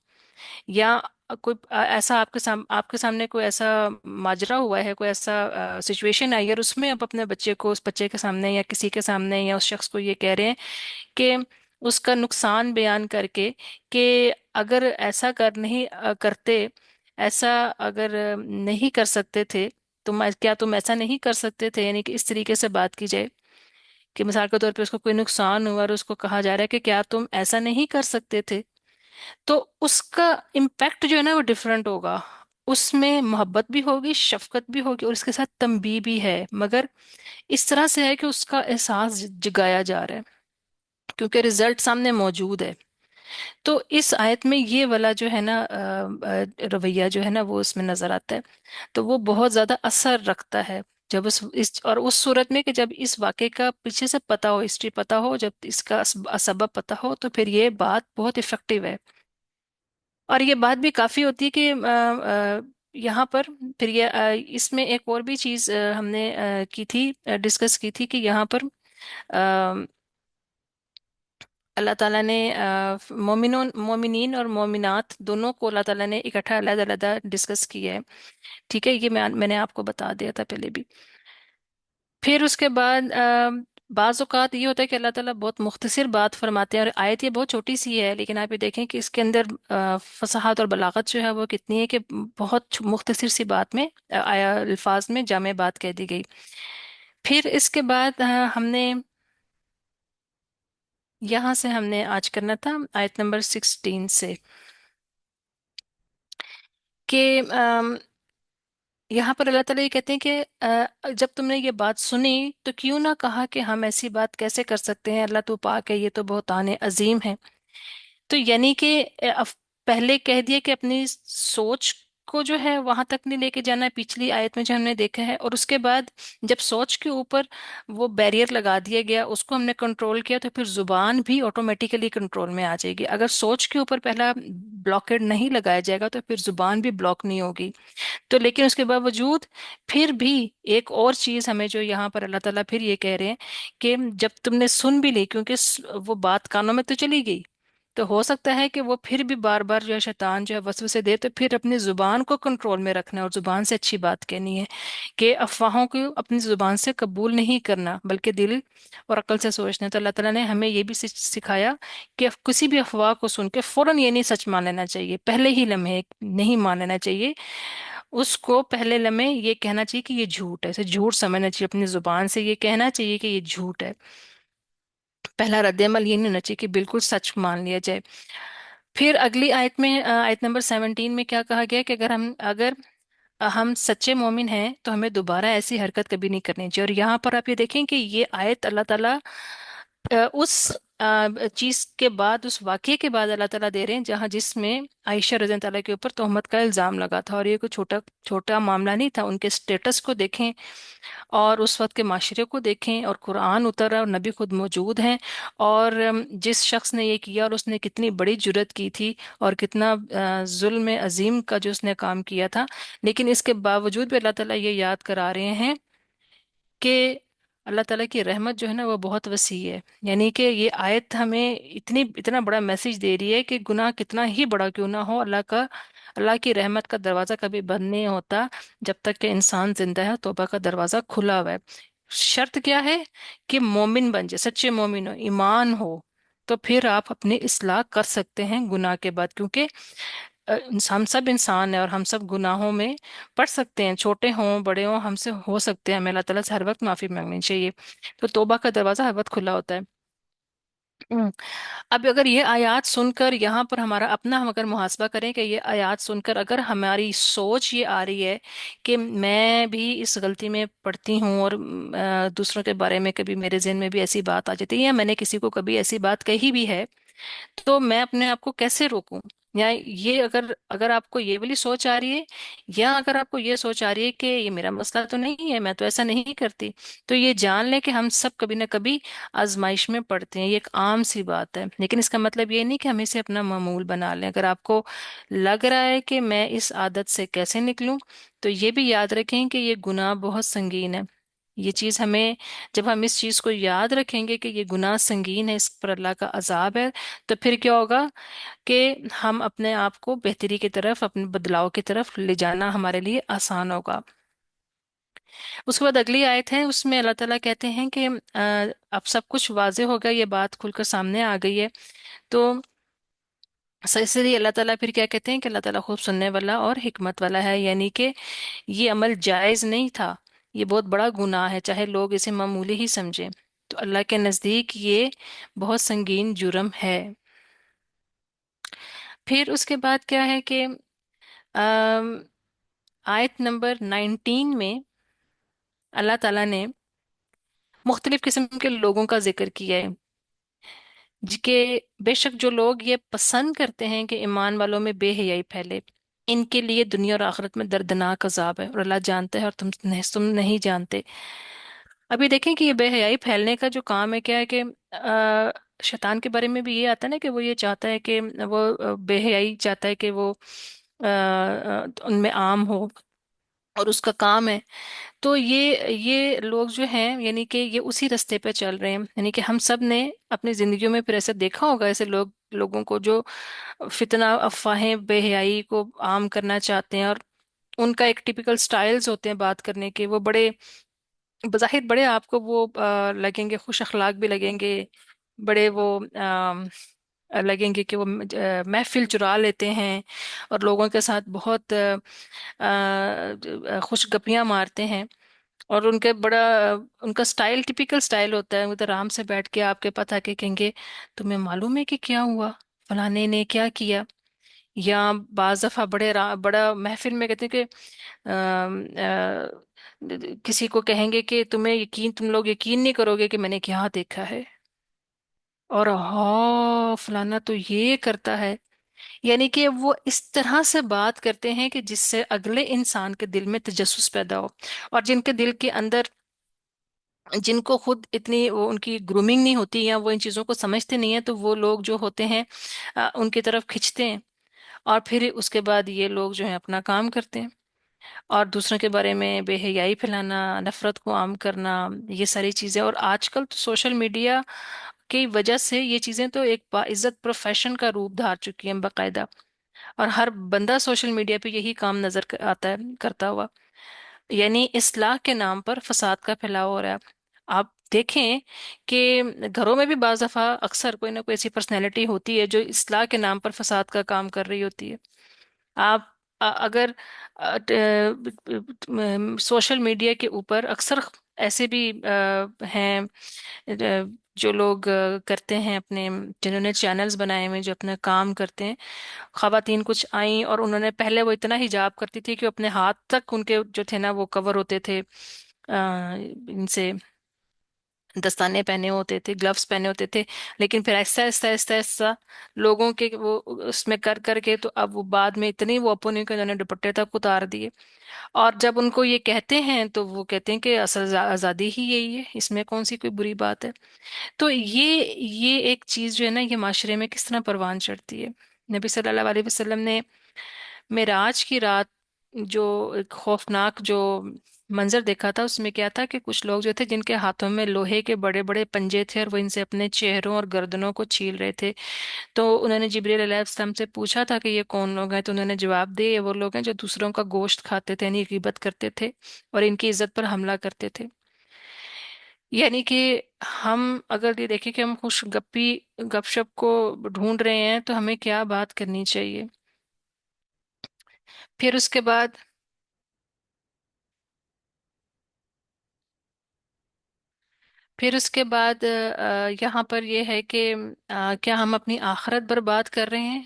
या कोई ऐसा आपके सामने कोई ऐसा माजरा हुआ है, कोई ऐसा सिचुएशन आई है और उसमें आप अपने बच्चे को उस बच्चे के सामने या किसी के सामने या उस शख्स को ये कह रहे हैं कि उसका नुकसान बयान करके कि अगर ऐसा कर नहीं करते, ऐसा अगर नहीं कर सकते थे, क्या तुम ऐसा नहीं कर सकते थे, यानी कि इस तरीके से बात की जाए कि मिसाल के तौर पे उसको कोई नुकसान हुआ और उसको कहा जा रहा है कि क्या तुम ऐसा नहीं कर सकते थे, तो उसका इम्पैक्ट जो है ना वो डिफरेंट होगा। उसमें मोहब्बत भी होगी, शफकत भी होगी और इसके साथ तंबीह भी है, मगर इस तरह से है कि उसका एहसास जगाया जा रहा है क्योंकि रिजल्ट सामने मौजूद है। तो इस आयत में ये वाला जो है ना रवैया जो है ना वो इसमें नजर आता है। तो वो बहुत ज्यादा असर रखता है जब उस सूरत में कि जब इस वाक़े का पीछे से पता हो, हिस्ट्री पता हो, जब इसका सबब पता हो, तो फिर ये बात बहुत इफेक्टिव है। और ये बात भी काफी होती है कि यहाँ पर फिर ये इसमें एक और भी चीज हमने की थी, डिस्कस की थी कि यहाँ पर अल्लाह ताला ने मोमिनों मोमिनीन और मोमिनात दोनों को अल्लाह ताला ने इकट्ठा अलग अलग डिस्कस किया है। ठीक है, ये मैंने आपको बता दिया था पहले भी। फिर उसके बाद बाज़ औक़ात ये होता है कि अल्लाह ताला बहुत मुख्तसर बात फरमाते हैं, और आयत ये बहुत छोटी सी है, लेकिन आप ये देखें कि इसके अंदर फसाहत और बलागत जो है वो कितनी है, कि बहुत मुख्तसर सी बात में आया अल्फाज में जामे बात कह दी गई। फिर इसके बाद हमने यहाँ से हमने आज करना था आयत नंबर 16 से, कि यहाँ पर अल्लाह ताला ये कहते हैं कि जब तुमने ये बात सुनी तो क्यों ना कहा कि हम ऐसी बात कैसे कर सकते हैं, अल्लाह तो पाक है, ये तो बहुतान अजीम है। तो यानी कि पहले कह दिया कि अपनी सोच को जो है वहां तक नहीं लेके जाना है, पिछली आयत में जो हमने देखा है, और उसके बाद जब सोच के ऊपर वो बैरियर लगा दिया गया, उसको हमने कंट्रोल किया, तो फिर जुबान भी ऑटोमेटिकली कंट्रोल में आ जाएगी। अगर सोच के ऊपर पहला ब्लॉकेड नहीं लगाया जाएगा तो फिर जुबान भी ब्लॉक नहीं होगी। तो लेकिन उसके बावजूद फिर भी एक और चीज हमें जो यहाँ पर अल्लाह ताला फिर ये कह रहे हैं कि जब तुमने सुन भी ली, क्योंकि वो बात कानों में तो चली गई, तो हो सकता है कि वो फिर भी बार बार जो है शैतान जो है वसवसे दे, तो फिर अपनी जुबान को कंट्रोल में रखना है और जुबान से अच्छी बात कहनी है, कि अफवाहों को अपनी जुबान से कबूल नहीं करना बल्कि दिल और अक्ल से सोचना है। तो अल्लाह ताला ने हमें ये भी सिखाया कि किसी भी अफवाह को सुन के फौरन ये नहीं सच मान लेना चाहिए, पहले ही लम्हे नहीं मान लेना चाहिए उसको। पहले लम्हे ये कहना चाहिए कि ये झूठ है, इसे झूठ समझना चाहिए, अपनी जुबान से ये कहना चाहिए कि ये झूठ है। पहला रद्द-ए-अमल ये नहीं होना चाहिए कि बिल्कुल सच मान लिया जाए। फिर अगली आयत में आयत नंबर 17 में क्या कहा गया है कि अगर हम सच्चे मोमिन हैं तो हमें दोबारा ऐसी हरकत कभी नहीं करनी चाहिए। और यहाँ पर आप ये देखें कि ये आयत अल्लाह ताला उस चीज के बाद, उस वाकये के बाद अल्लाह ताला दे रहे हैं जहाँ जिसमें आयशा रज़ी ताला के ऊपर तोहमत का इल्जाम लगा था, और ये कोई छोटा छोटा मामला नहीं था। उनके स्टेटस को देखें और उस वक्त के माशरे को देखें, और कुरान उतरा और नबी खुद मौजूद हैं, और जिस शख्स ने ये किया और उसने कितनी बड़ी जुर्रत की थी, और कितना जुल्म अजीम का जो उसने काम किया था, लेकिन इसके बावजूद भी अल्लाह ताला ये याद करा रहे हैं कि अल्लाह ताला की रहमत जो है ना वो बहुत वसी है। यानी कि ये आयत हमें इतना बड़ा मैसेज दे रही है कि गुनाह कितना ही बड़ा क्यों ना हो, अल्लाह की रहमत का दरवाजा कभी बंद नहीं होता जब तक कि इंसान जिंदा है, तौबा का दरवाजा खुला हुआ है। शर्त क्या है? कि मोमिन बन जाए, सच्चे मोमिन हो, ईमान हो, तो फिर आप अपनी इस्लाह कर सकते हैं गुनाह के बाद, क्योंकि हम सब इंसान हैं और हम सब गुनाहों में पड़ सकते हैं, छोटे हों बड़े हों, हमसे हो सकते हैं। हमें अल्लाह ताला से हर वक्त माफी मांगनी चाहिए। तो तौबा का दरवाजा हर वक्त खुला होता है। हम्म। अब अगर ये आयत सुनकर यहाँ पर हमारा अपना हम अगर मुहासबा करें कि ये आयत सुनकर अगर हमारी सोच ये आ रही है कि मैं भी इस गलती में पड़ती हूँ, और दूसरों के बारे में कभी मेरे जहन में भी ऐसी बात आ जाती है, या मैंने किसी को कभी ऐसी बात कही भी है, तो मैं अपने आप को कैसे रोकूं? या ये अगर अगर आपको ये वाली सोच आ रही है, या अगर आपको ये सोच आ रही है कि ये मेरा मसला तो नहीं है, मैं तो ऐसा नहीं करती, तो ये जान लें कि हम सब कभी ना कभी आजमाइश में पड़ते हैं। ये एक आम सी बात है, लेकिन इसका मतलब ये नहीं कि हम इसे अपना मामूल बना लें। अगर आपको लग रहा है कि मैं इस आदत से कैसे निकलूं, तो ये भी याद रखें कि ये गुनाह बहुत संगीन है। ये चीज हमें, जब हम इस चीज को याद रखेंगे कि ये गुनाह संगीन है, इस पर अल्लाह का अजाब है, तो फिर क्या होगा कि हम अपने आप को बेहतरी की तरफ, अपने बदलाव की तरफ ले जाना हमारे लिए आसान होगा। उसके बाद अगली आयत है, उसमें अल्लाह ताला कहते हैं कि अब सब कुछ वाजे हो गया, ये बात खुलकर सामने आ गई है। तो इसलिए अल्लाह ताला फिर क्या कहते हैं कि अल्लाह ताला खूब सुनने वाला और हिकमत वाला है, यानी कि ये अमल जायज नहीं था, ये बहुत बड़ा गुनाह है, चाहे लोग इसे मामूली ही समझें, तो अल्लाह के नज़दीक ये बहुत संगीन जुर्म है। फिर उसके बाद क्या है कि अम, आयत नंबर 19 में अल्लाह ताला ने मुख्तलिफ किस्म के लोगों का जिक्र किया है, जिनके बेशक जो लोग ये पसंद करते हैं कि ईमान वालों में बेहयाई फैले, इनके लिए दुनिया और आखिरत में दर्दनाक अजाब है, और अल्लाह जानता है और तुम नहीं जानते। अभी देखें कि ये बेहयाई फैलने का जो काम है क्या है, कि शैतान के बारे में भी ये आता है ना कि वो ये चाहता है कि वो बेहयाई चाहता है कि वो उनमें आम हो, اور اس کا کام ہے. تو یہ لوگ جو ہیں یعنی کہ یہ اسی رستے پہ چل رہے ہیں. یعنی کہ ہم سب نے اپنی زندگیوں میں پھر ایسے دیکھا ہوگا ایسے لوگوں کو جو فتنہ افواہیں بے حیائی کو عام کرنا چاہتے ہیں. اور ان کا ایک ٹپیکل سٹائلز ہوتے ہیں بات کرنے کے. وہ بڑے بظاہر بڑے آپ کو وہ لگیں گے، خوش اخلاق بھی لگیں گے، بڑے وہ لگیں گے کہ وہ محفل چرا لیتے ہیں اور لوگوں کے ساتھ بہت خوش گپیاں مارتے ہیں. اور ان کا سٹائل ٹپیکل سٹائل ہوتا ہے. ادھر آرام سے بیٹھ کے آپ کے پتہ کے کہیں گے تمہیں معلوم ہے کہ کیا ہوا، فلانے نے کیا کیا. یا بعض دفعہ بڑا محفل میں کہتے ہیں کہ آم، آ، کسی کو کہیں گے کہ تم لوگ یقین نہیں کرو گے کہ میں نے کیا دیکھا ہے. اور ہاں فلانا تو یہ کرتا ہے. یعنی کہ وہ اس طرح سے بات کرتے ہیں کہ جس سے اگلے انسان کے دل میں تجسس پیدا ہو. اور جن کے دل کے اندر، جن کو خود اتنی وہ ان کی گرومنگ نہیں ہوتی یا وہ ان چیزوں کو سمجھتے نہیں ہیں، تو وہ لوگ جو ہوتے ہیں ان کی طرف کھنچتے ہیں. اور پھر اس کے بعد یہ لوگ جو ہیں اپنا کام کرتے ہیں اور دوسروں کے بارے میں بے حیائی پھیلانا، نفرت کو عام کرنا، یہ ساری چیزیں. اور آج کل تو سوشل میڈیا کی وجہ سے یہ چیزیں تو ایک باعزت پروفیشن کا روپ دھار چکی ہیں باقاعدہ. اور ہر بندہ سوشل میڈیا پہ یہی کام نظر آتا ہے کرتا ہوا. یعنی اصلاح کے نام پر فساد کا پھیلاؤ ہو رہا ہے. آپ دیکھیں کہ گھروں میں بھی بعض دفعہ اکثر کوئی نہ کوئی ایسی پرسنالٹی ہوتی ہے جو اصلاح کے نام پر فساد کا کام کر رہی ہوتی ہے. آپ اگر سوشل میڈیا کے اوپر اکثر ایسے بھی ہیں جو لوگ کرتے ہیں اپنے، جنہوں نے چینلز بنائے ہوئے جو اپنا کام کرتے ہیں. خواتین کچھ آئیں اور انہوں نے پہلے وہ اتنا حجاب کرتی تھی کہ اپنے ہاتھ تک ان کے جو تھے نا وہ کور ہوتے تھے، ان سے دستانے پہنے ہوتے تھے، گلوز پہنے ہوتے تھے. لیکن پھر ایسا ایسا ایسا ایسا لوگوں کے وہ اس میں کر کے تو اب وہ بعد میں اتنی وہ اپنی کہ انہوں نے دوپٹے تک اتار دیے. اور جب ان کو یہ کہتے ہیں تو وہ کہتے ہیں کہ اصل آزادی ہی یہی ہے، اس میں کون سی کوئی بری بات ہے. تو یہ ایک چیز جو ہے نا یہ معاشرے میں کس طرح پروان چڑھتی ہے. نبی صلی اللہ علیہ وسلم نے معراج کی رات جو ایک خوفناک جو منظر دیکھا تھا، اس میں کیا تھا کہ کچھ لوگ جو تھے جن کے ہاتھوں میں لوہے کے بڑے بڑے پنجے تھے اور وہ ان سے اپنے چہروں اور گردنوں کو چھیل رہے تھے. تو انہوں نے جبریل علیہ السلام سے پوچھا تھا کہ یہ کون لوگ ہیں، تو انہوں نے جواب دیا یہ وہ لوگ ہیں جو دوسروں کا گوشت کھاتے تھے، یعنی غیبت کرتے تھے اور ان کی عزت پر حملہ کرتے تھے. یعنی کہ ہم اگر یہ دیکھیں کہ ہم خوش گپی گپ شپ کو ڈھونڈ رہے ہیں تو ہمیں کیا بات کرنی چاہیے. پھر اس کے بعد یہاں پر یہ ہے کہ کیا ہم اپنی آخرت برباد کر رہے ہیں؟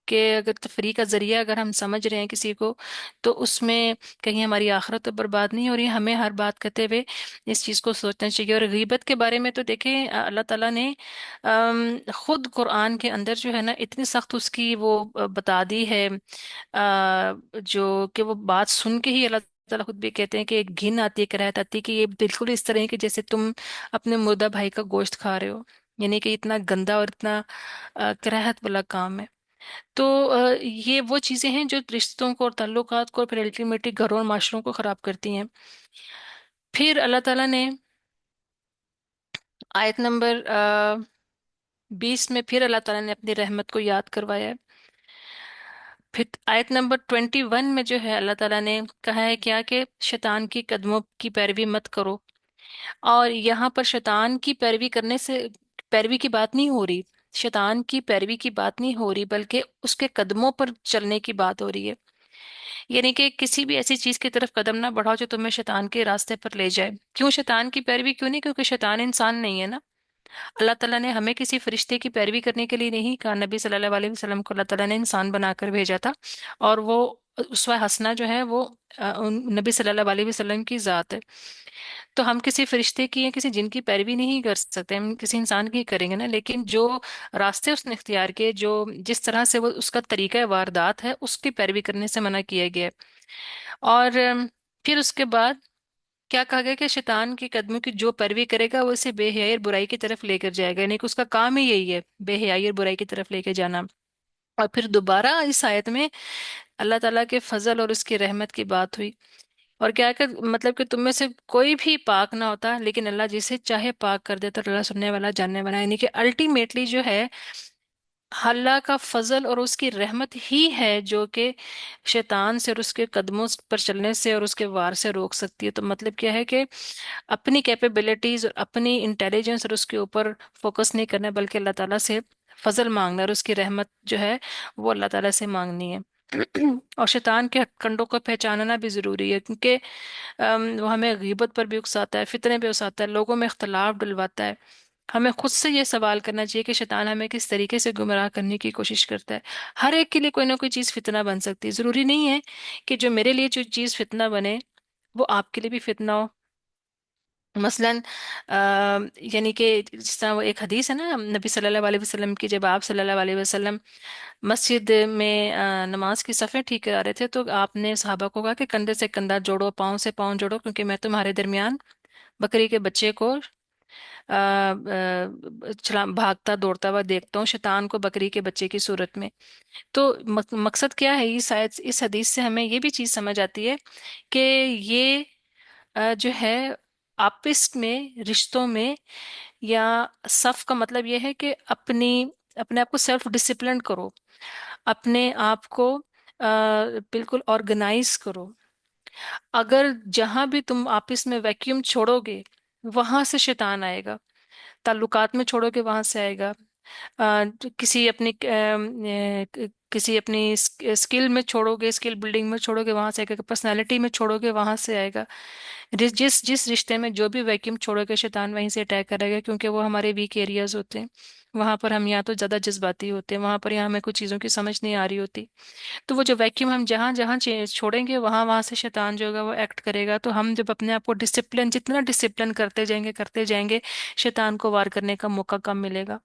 کہ اگر تفریح کا ذریعہ اگر ہم سمجھ رہے ہیں کسی کو تو اس میں کہیں ہماری آخرت تو برباد نہیں ہو رہی ہے. ہمیں ہر بات کرتے ہوئے اس چیز کو سوچنا چاہیے. اور غیبت کے بارے میں تو دیکھیں اللہ تعالیٰ نے خود قرآن کے اندر جو ہے نا اتنی سخت اس کی وہ بتا دی ہے، جو کہ وہ بات سن کے ہی اللہ تعالیٰ خود بھی کہتے ہیں کہ ایک گھن آتی ہے، کراہت آتی ہے کہ یہ بالکل اس طرح ہے کہ جیسے تم اپنے مردہ بھائی کا گوشت کھا رہے ہو. یعنی کہ اتنا گندا اور اتنا کراہت والا کام ہے. تو یہ وہ چیزیں ہیں جو رشتوں کو اور تعلقات کو اور پھر الٹیمیٹلی گھروں اور معاشروں کو خراب کرتی ہیں. پھر اللہ تعالیٰ نے آیت نمبر 20 میں پھر اللہ تعالیٰ نے اپنی رحمت کو یاد کروایا ہے. پھر آیت نمبر 21 میں جو ہے اللہ تعالیٰ نے کہا ہے کیا کہ شیطان کی قدموں کی پیروی مت کرو. اور یہاں پر شیطان کی پیروی کرنے سے پیروی کی بات نہیں ہو رہی، شیطان کی پیروی کی بات نہیں ہو رہی بلکہ اس کے قدموں پر چلنے کی بات ہو رہی ہے. یعنی کہ کسی بھی ایسی چیز کی طرف قدم نہ بڑھاؤ جو تمہیں شیطان کے راستے پر لے جائے. کیوں شیطان کی پیروی کیوں نہیں؟ کیونکہ شیطان انسان نہیں ہے نا. اللہ تعالیٰ نے ہمیں کسی فرشتے کی پیروی کرنے کے لیے نہیں کہا. نبی صلی اللہ علیہ وسلم کو اللہ تعالیٰ نے انسان بنا کر بھیجا تھا اور وہ اسوہ حسنہ جو ہے وہ نبی صلی اللہ علیہ وسلم کی ذات ہے. تو ہم کسی فرشتے کی یا کسی جن کی پیروی نہیں کر سکتے، ہم کسی انسان کی کریں گے نا. لیکن جو راستے اس نے اختیار کیے، جو جس طرح سے وہ اس کا طریقہ واردات ہے، اس کی پیروی کرنے سے منع کیا گیا ہے. اور پھر اس کے بعد کیا کہا گیا کہ شیطان کے قدموں کی جو پیروی کرے گا وہ اسے بے حیائی اور برائی کی طرف لے کر جائے گا. یعنی کہ اس کا کام ہی یہی ہے، بے حیائی اور برائی کی طرف لے کے جانا. اور پھر دوبارہ اس آیت میں اللہ تعالیٰ کے فضل اور اس کی رحمت کی بات ہوئی اور کیا کہ مطلب کہ تم میں سے کوئی بھی پاک نہ ہوتا، لیکن اللہ جسے چاہے پاک کر دیتا، اور اللہ سننے والا جاننے والا ہے، یعنی کہ الٹیمیٹلی جو ہے اللہ کا فضل اور اس کی رحمت ہی ہے جو کہ شیطان سے اور اس کے قدموں پر چلنے سے اور اس کے وار سے روک سکتی ہے۔ تو مطلب کیا ہے کہ اپنی کیپیبلٹیز اور اپنی انٹیلیجنس اور اس کے اوپر فوکس نہیں کرنا، بلکہ اللہ تعالیٰ سے فضل مانگنا، اور اس کی رحمت جو ہے وہ اللہ تعالیٰ سے مانگنی ہے۔ اور شیطان کے کنڈوں کو پہچاننا بھی ضروری ہے، کیونکہ وہ ہمیں غیبت پر بھی اکساتا ہے، فتنے بھی اکساتا ہے، لوگوں میں اختلاف ڈلواتا ہے۔ ہمیں خود سے یہ سوال کرنا چاہیے کہ شیطان ہمیں کس طریقے سے گمراہ کرنے کی کوشش کرتا ہے۔ ہر ایک کے لیے کوئی نہ کوئی چیز فتنہ بن سکتی ہے، ضروری نہیں ہے کہ جو میرے لیے جو چیز فتنہ بنے وہ آپ کے لیے بھی فتنہ ہو۔ مثلاً یعنی کہ جس طرح وہ ایک حدیث ہے نا نبی صلی اللہ علیہ وسلم کی، جب آپ صلی اللہ علیہ وسلم مسجد میں نماز کی صفیں ٹھیک کرا رہے تھے، تو آپ نے صحابہ کو کہا کہ کندھے سے کندھا جوڑو، پاؤں سے پاؤں جوڑو، کیونکہ میں تمہارے درمیان بکری کے بچے کو بھاگتا دوڑتا ہوا دیکھتا ہوں، شیطان کو بکری کے بچے کی صورت میں۔ تو مقصد کیا ہے، اس حدیث سے ہمیں یہ بھی چیز سمجھ آتی ہے کہ یہ جو ہے آپس میں، رشتوں میں، یا صف کا مطلب یہ ہے کہ اپنے آپ کو سیلف ڈسپلن کرو، اپنے آپ کو بالکل آرگنائز کرو۔ اگر جہاں بھی تم آپس میں ویکیوم چھوڑو گے وہاں سے شیطان آئے گا، تعلقات میں چھوڑو گے وہاں سے آئے گا، کسی اپنی کسی اپنی اسکل میں چھوڑو گے، اسکل بلڈنگ میں چھوڑو گے وہاں سے آئے گا، پرسنالٹی میں چھوڑو گے وہاں سے آئے گا۔ جس رشتے میں جو بھی ویکیوم چھوڑو گے شیطان وہیں سے اٹیک کرے گا، کیونکہ وہ ہمارے ویک ایریاز ہوتے ہیں۔ وہاں پر ہم یا تو زیادہ جذباتی ہوتے ہیں، وہاں پر یا ہمیں کچھ چیزوں کی سمجھ نہیں آ رہی ہوتی، تو وہ جو ویکیوم ہم جہاں جہاں چھوڑیں گے وہاں وہاں سے شیطان جو ہوگا وہ ایکٹ کرے گا۔ تو ہم جب اپنے آپ کو ڈسپلن، جتنا ڈسپلن کرتے جائیں گے شیطان کو وار کرنے کا موقع کم ملے گا۔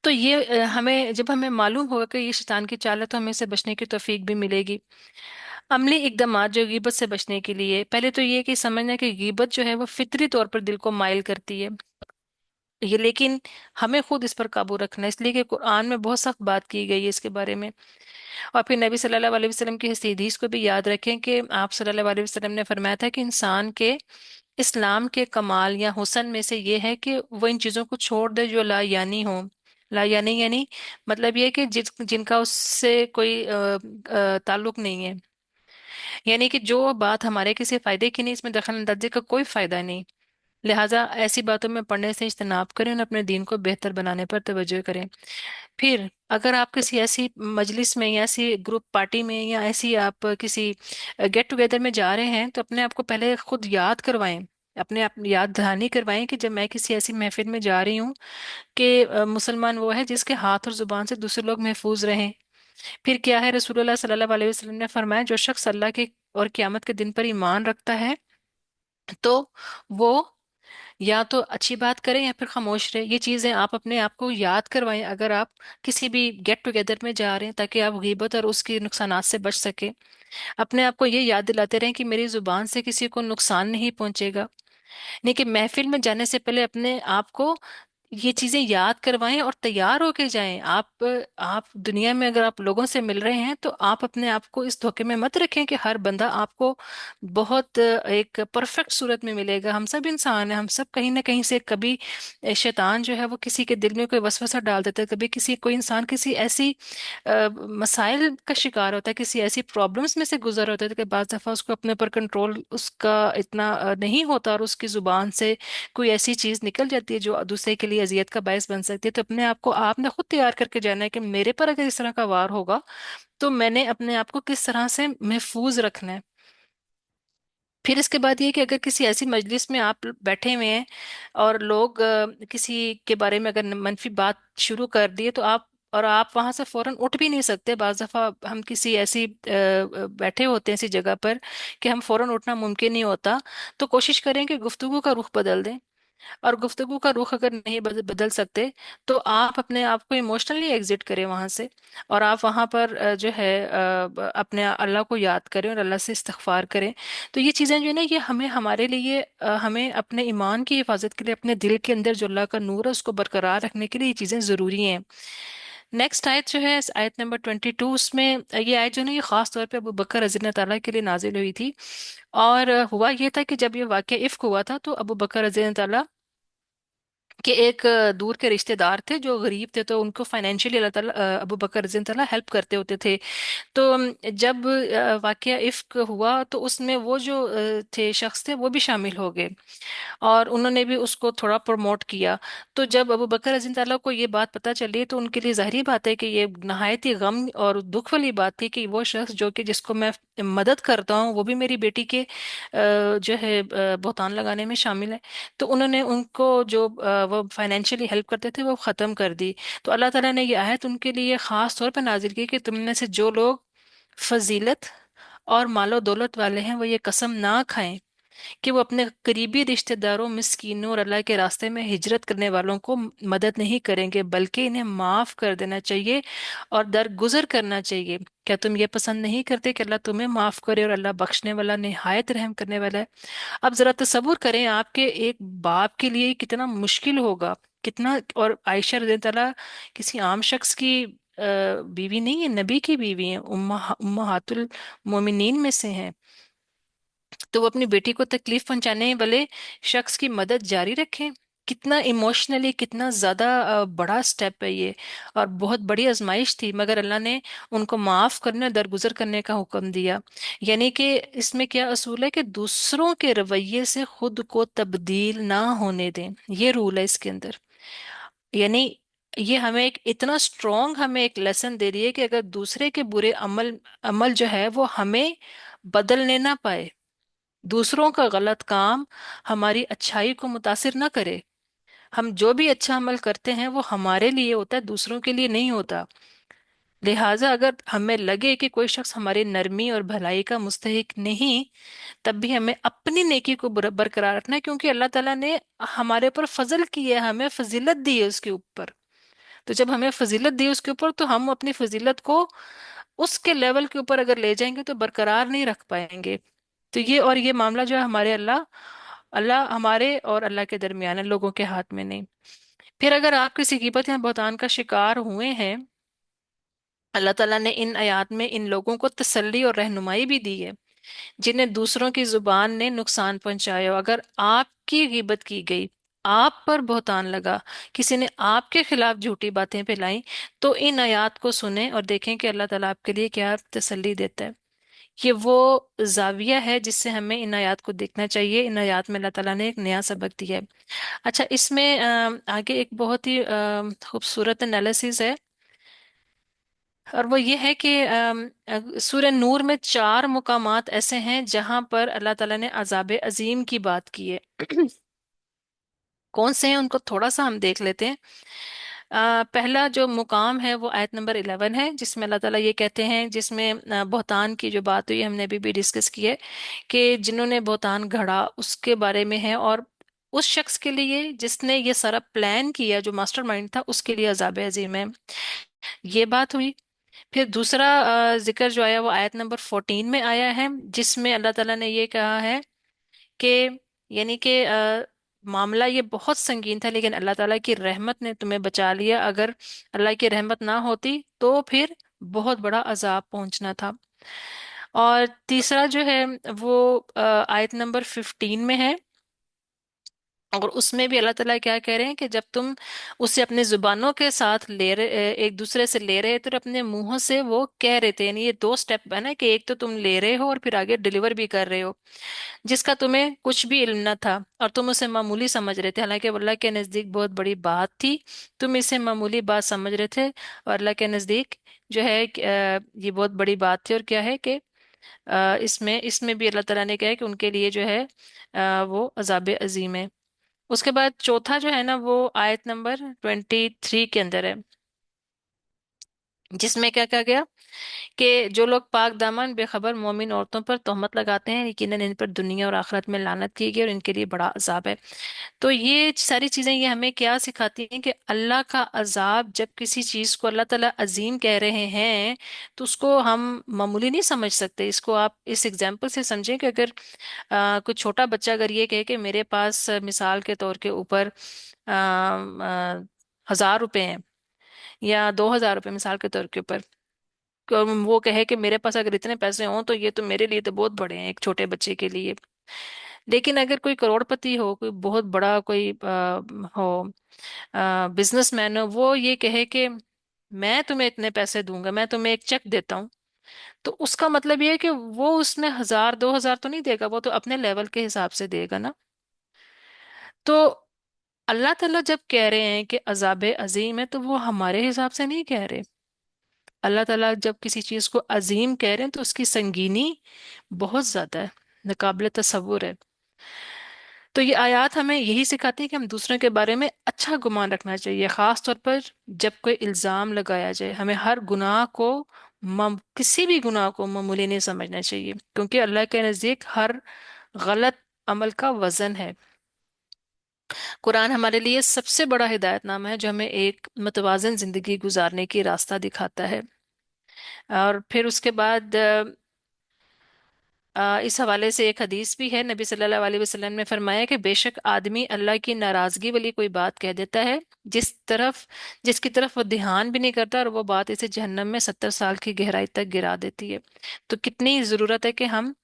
تو یہ جب ہمیں معلوم ہوگا کہ یہ شیطان کی چال ہے تو ہمیں اسے بچنے کی توفیق بھی ملے گی۔ عملی اقدامات جو غیبت سے بچنے کے لیے، پہلے تو یہ کہ سمجھنا کہ غیبت جو ہے وہ فطری طور پر دل کو مائل کرتی ہے، یہ لیکن ہمیں خود اس پر قابو رکھنا ہے، اس لیے کہ قرآن میں بہت سخت بات کی گئی ہے اس کے بارے میں۔ اور پھر نبی صلی اللہ علیہ وسلم کی اس حدیث کو بھی یاد رکھیں کہ آپ صلی اللہ علیہ وسلم نے فرمایا تھا کہ انسان کے اسلام کے کمال یا حسن میں سے یہ ہے کہ وہ ان چیزوں کو چھوڑ دے جو لا یعنی ہوں۔ لا یعنی مطلب یہ کہ جن کا اس سے کوئی تعلق نہیں ہے، یعنی کہ جو بات ہمارے کسی فائدے کی نہیں، اس میں دخل اندازی کا کوئی فائدہ نہیں، لہٰذا ایسی باتوں میں پڑھنے سے اجتناب کریں اور اپنے دین کو بہتر بنانے پر توجہ کریں۔ پھر اگر آپ کسی ایسی مجلس میں یا ایسی گروپ پارٹی میں یا ایسی آپ کسی گیٹ ٹوگیدر میں جا رہے ہیں، تو اپنے آپ کو پہلے خود یاد کروائیں، اپنے آپ یاد دہانی کروائیں کہ جب میں کسی ایسی محفل میں جا رہی ہوں کہ مسلمان وہ ہے جس کے ہاتھ اور زبان سے دوسرے لوگ محفوظ رہیں۔ پھر کیا ہے، رسول اللہ صلی اللہ علیہ وسلم نے فرمایا جو شخص اللہ کے اور قیامت کے دن پر ایمان رکھتا ہے تو وہ یا تو اچھی بات کریں یا پھر خاموش رہے۔ یہ چیزیں آپ اپنے آپ کو یاد کروائیں اگر آپ کسی بھی گیٹ ٹوگیدر میں جا رہے ہیں، تاکہ آپ غیبت اور اس کی نقصانات سے بچ سکیں۔ اپنے آپ کو یہ یاد دلاتے رہیں کہ میری زبان سے کسی کو نقصان نہیں پہنچے گا، نہیں کہ محفل میں جانے سے پہلے اپنے آپ کو یہ چیزیں یاد کروائیں اور تیار ہو کے جائیں۔ آپ دنیا میں اگر آپ لوگوں سے مل رہے ہیں تو آپ اپنے آپ کو اس دھوکے میں مت رکھیں کہ ہر بندہ آپ کو بہت ایک پرفیکٹ صورت میں ملے گا۔ ہم سب انسان ہیں، ہم سب کہیں نہ کہیں سے کبھی شیطان جو ہے وہ کسی کے دل میں کوئی وسوسہ ڈال دیتا ہے، کبھی کوئی انسان کسی ایسی مسائل کا شکار ہوتا ہے، کسی ایسی پرابلمس میں سے گزر ہوتا ہے کہ بعض دفعہ اس کو اپنے پر کنٹرول اس کا اتنا نہیں ہوتا، اور اس کی زبان سے کوئی ایسی چیز نکل جاتی ہے جو دوسرے کے لیے اذیت کا باعث بن سکتی ہے۔ تو اپنے آپ کو آپ نے خود تیار کر کے جانا ہے کہ میرے پر اگر اس طرح کا وار ہوگا تو میں نے اپنے آپ کو کس طرح سے محفوظ رکھنا ہے۔ پھر اس کے بعد یہ کہ اگر کسی ایسی مجلس میں آپ بیٹھے ہوئے ہیں اور لوگ کسی کے بارے میں اگر منفی بات شروع کر دیے تو آپ وہاں سے فوراً اٹھ بھی نہیں سکتے۔ بعض دفعہ ہم کسی ایسی بیٹھے ہوتے ہیں ایسی جگہ پر کہ ہم فوراً اٹھنا ممکن نہیں ہوتا، تو کوشش کریں کہ گفتگو کا رخ بدل دیں، اور گفتگو کا رخ اگر نہیں بدل سکتے تو آپ اپنے آپ کو ایموشنلی ایگزٹ کریں وہاں سے، اور آپ وہاں پر جو ہے اپنے اللہ کو یاد کریں اور اللہ سے استغفار کریں۔ تو یہ چیزیں جو ہے نا یہ ہمارے لیے ہمیں اپنے ایمان کی حفاظت کے لیے، اپنے دل کے اندر جو اللہ کا نور ہے اس کو برقرار رکھنے کے لیے یہ چیزیں ضروری ہیں۔ नेक्स्ट आयत जो है आयत नंबर 22, उसमें ये आयत जो है ना, ये खास तौर पे अबू बकर रज़ी अल्लाह ताला के लिए नाजिल हुई थी। और हुआ ये था कि जब ये वाक़या इफ्क हुआ था, तो अबू बकर रज़ी अल्लाह ताला कि एक दूर के रिश्तेदार थे जो गरीब थे, तो उनको फाइनेंशियली अल्लाह ताला अबू बकर रज़ी अल्लाह ताला हेल्प करते होते थे। तो जब वाक़या इफ्क हुआ, तो उसमें वो जो थे शख्स थे, वो भी शामिल हो गए और उन्होंने भी उसको थोड़ा प्रमोट किया। तो जब अबू बकर रज़ी ताला को ये बात पता चली, तो उनके लिए जाहिर बात है कि ये नहायत ही गम और दुख वाली बात थी कि वो शख्स जो कि जिसको मैं मदद करता हूँ, वो भी मेरी बेटी के जो है बहतान लगाने में शामिल है। तो उन्होंने उनको जो वो फाइनेंशियली हेल्प करते थे, वो ख़त्म कर दी। तो अल्लाह ताला ने ये आयत उनके लिए ख़ास तौर पर नाजिल की कि तुम में से जो लोग फजीलत और मालो दौलत वाले हैं, वो ये कसम ना खाएं कि वो अपने करीबी रिश्तेदारों, मिस्कीनों और अल्लाह के रास्ते में हिजरत करने वालों को मदद नहीं करेंगे, बल्कि इन्हें माफ कर देना चाहिए और दरगुजर करना चाहिए। क्या तुम ये पसंद नहीं करते कि अल्लाह तुम्हें माफ करे, और अल्लाह बख्शने वाला, निहायत रहम करने वाला है। अब जरा तसव्वुर करें, आपके एक बाप के लिए कितना मुश्किल होगा, कितना। और आयशा रज़ी ताला किसी आम शख्स की बीवी नहीं है, नबी की बीवी है, उम्महातुल मोमिनीन में से हैं। तो वो अपनी बेटी को तकलीफ पहुंचाने वाले शख्स की मदद जारी रखें। कितना इमोशनली, कितना ज्यादा बड़ा स्टेप है ये, और बहुत बड़ी आजमाइश थी, मगर अल्लाह ने उनको माफ करने, दरगुजर करने का हुक्म दिया। यानी कि इसमें क्या असूल है कि दूसरों के रवैये से खुद को तब्दील ना होने दें, ये रूल है इसके अंदर। यानी ये हमें एक इतना स्ट्रॉन्ग, हमें एक लेसन दे रही है कि अगर दूसरे के बुरे अमल अमल जो है वो हमें बदलने ना पाए, दूसरों का गलत काम हमारी अच्छाई को मुतासिर ना करे। हम जो भी अच्छा अमल करते हैं वो हमारे लिए होता है, दूसरों के लिए नहीं होता। लिहाजा अगर हमें लगे कि कोई शख्स हमारी नरमी और भलाई का मुस्तहिक नहीं, तब भी हमें अपनी नेकी को बरकरार रखना है, क्योंकि अल्लाह ताला ने हमारे ऊपर फजल किया है, हमें फजीलत दी है उसके ऊपर। तो जब हमें फजीलत दी उसके ऊपर, तो हम अपनी फजीलत को उसके लेवल के ऊपर अगर ले जाएंगे तो बरकरार नहीं रख पाएंगे। तो ये, और ये मामला जो है हमारे अल्लाह अल्लाह हमारे और अल्लाह के दरमियान है, लोगों के हाथ में नहीं। फिर अगर आप किसी गिबत या बहतान का शिकार हुए हैं, अल्लाह ताला ने इन आयात में इन लोगों को तसल्ली और रहनुमाई भी दी है जिन्हें दूसरों की जुबान ने नुकसान पहुंचाया हो। अगर आपकी गिबत की गई, आप पर बहतान लगा, किसी ने आपके खिलाफ झूठी बातें फैलाई, तो इन आयात को सुने और देखें कि अल्लाह ताला आपके लिए क्या तसल्ली देता है। ये वो जाविया है जिससे हमें इन आयात को देखना चाहिए। इन आयात में अल्लाह ताला ने एक नया सबक दिया है। अच्छा, इसमें आगे एक बहुत ही खूबसूरत एनालिसिस है, और वो ये है कि सूरह नूर में 4 मुकामात ऐसे हैं जहां पर अल्लाह ताला ने अजाब अजीम की बात की है। कौन से हैं उनको थोड़ा सा हम देख लेते हैं। पहला जो मुकाम है वो आयत नंबर 11 है, जिसमें अल्लाह ताला ये कहते हैं, जिसमें बहतान की जो बात हुई हमने अभी भी डिस्कस की है, कि जिन्होंने बहतान गढ़ा उसके बारे में है, और उस शख्स के लिए जिसने ये सारा प्लान किया, जो मास्टरमाइंड था, उसके लिए अजाब अजीम है। ये बात हुई। फिर दूसरा जिक्र जो आया वो आयत नंबर 14 में आया है, जिसमें अल्लाह ताला ने ये कहा है कि, यानी कि मामला ये बहुत संगीन था, लेकिन अल्लाह ताला की रहमत ने तुम्हें बचा लिया। अगर अल्लाह की रहमत ना होती तो फिर बहुत बड़ा अजाब पहुंचना था। और तीसरा जो है वो आयत नंबर 15 में है, और उसमें भी अल्लाह ताला क्या कह रहे हैं कि जब तुम उसे अपने जुबानों के साथ ले रहे, एक दूसरे से ले रहे थे, और अपने मुंहों से वो कह रहे थे। यानी ये 2 स्टेप है ना, कि एक तो तुम ले रहे हो और फिर आगे डिलीवर भी कर रहे हो, जिसका तुम्हें कुछ भी इल्म न था, और तुम उसे मामूली समझ रहे थे, हालांकि वो अल्लाह के नज़दीक बहुत बड़ी बात थी। तुम इसे मामूली बात समझ रहे थे, और अल्लाह के नज़दीक जो है कि, ये बहुत बड़ी बात थी। और क्या है कि इसमें इसमें भी अल्लाह ताला ने कहा है कि उनके लिए जो है वो अजाब अजीम है। उसके बाद चौथा जो है ना, वो आयत नंबर 23 के अंदर है, जिसमें क्या कहा गया कि जो लोग पाक दामन बेखबर मोमिन औरतों पर तोहमत लगाते हैं, यकीनन इन पर दुनिया और आखिरत में लानत की गई और इनके लिए बड़ा अजाब है। तो ये सारी चीजें ये हमें क्या सिखाती हैं कि अल्लाह का अजाब, जब किसी चीज को अल्लाह ताला अजीम कह रहे हैं, तो उसको हम मामूली नहीं समझ सकते। इसको आप इस एग्जाम्पल से समझें कि अगर कोई छोटा बच्चा अगर ये कहे कि मेरे पास मिसाल के तौर के ऊपर 1000 रुपए हैं, या 2,000 रुपये मिसाल के तौर के ऊपर, वो कहे कि मेरे पास अगर इतने पैसे हों तो ये तो मेरे लिए तो बहुत बड़े हैं एक छोटे बच्चे के लिए। लेकिन अगर कोई करोड़पति हो, कोई बहुत बड़ा कोई हो, बिजनेसमैन हो, वो ये कहे कि मैं तुम्हें इतने पैसे दूंगा, मैं तुम्हें एक चेक देता हूँ, तो उसका मतलब ये है कि वो उसमें 1,000 2,000 तो नहीं देगा, वो तो अपने लेवल के हिसाब से देगा ना। तो अल्लाह ताला जब कह रहे हैं कि अजाब अजीम है, तो वो हमारे हिसाब से नहीं कह रहे। अल्लाह ताला जब किसी चीज को अजीम कह रहे हैं तो उसकी संगीनी बहुत ज्यादा है, नाकाबिले तसव्वुर है। तो ये आयत हमें यही सिखाती है कि हम दूसरों के बारे में अच्छा गुमान रखना चाहिए, खास तौर पर जब कोई इल्जाम लगाया जाए। हमें हर गुनाह को किसी भी गुनाह को मामूली नहीं समझना चाहिए, क्योंकि अल्लाह के नज़दीक हर गलत अमल का वजन है। कुरान हमारे लिए सबसे बड़ा हिदायतनामा है जो हमें एक मुतवाज़िन जिंदगी गुजारने की रास्ता दिखाता है। और फिर उसके बाद इस हवाले से एक हदीस भी है, नबी सल्लल्लाहु अलैहि वसल्लम ने फरमाया कि बेशक आदमी अल्लाह की नाराजगी वाली कोई बात कह देता है जिसकी तरफ वो ध्यान भी नहीं करता, और वो बात इसे जहन्नम में 70 साल की गहराई तक गिरा देती है। तो कितनी ज़रूरत है कि हम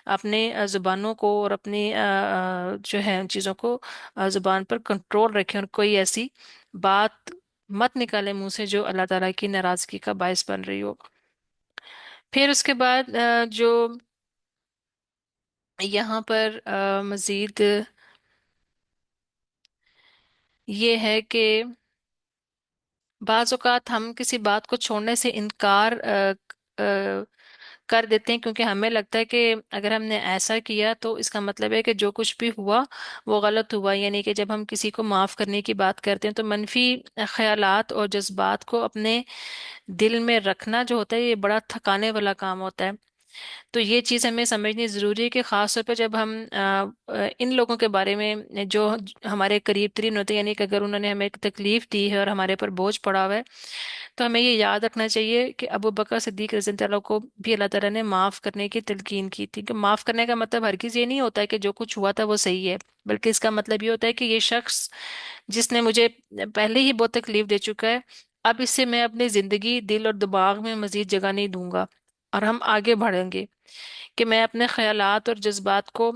अपने ज़ुबानों को और अपनी जो है उन चीज़ों को ज़ुबान पर कंट्रोल रखें, और कोई ऐसी बात मत निकाले मुंह से जो अल्लाह ताला की नाराजगी का बायस बन रही हो। फिर उसके बाद जो यहाँ पर मजीद ये है कि बाज़ औक़ात हम किसी बात को छोड़ने से इनकार कर देते हैं, क्योंकि हमें लगता है कि अगर हमने ऐसा किया तो इसका मतलब है कि जो कुछ भी हुआ वो गलत हुआ। यानी कि जब हम किसी को माफ़ करने की बात करते हैं तो मनफी ख्यालात और जज्बात को अपने दिल में रखना जो होता है ये बड़ा थकाने वाला काम होता है। तो ये चीज़ हमें समझनी ज़रूरी है कि ख़ास तौर पर जब हम इन लोगों के बारे में जो हमारे करीब तरीन होते हैं, यानी कि अगर उन्होंने हमें एक तकलीफ़ दी है और हमारे पर बोझ पड़ा हुआ है, तो हमें ये याद रखना चाहिए कि अबू बकर सिद्दीक रज़ी अल्लाह को भी अल्लाह ताला ने माफ़ करने की तलकीन की थी। कि माफ़ करने का मतलब हरगिज़ ये नहीं होता है कि जो कुछ हुआ था वो सही है, बल्कि इसका मतलब ये होता है कि ये शख्स जिसने मुझे पहले ही बहुत तकलीफ दे चुका है, अब इससे मैं अपनी ज़िंदगी दिल और दिमाग में मज़ीद जगह नहीं दूंगा, और हम आगे बढ़ेंगे। कि मैं अपने ख्यालात और जज्बात को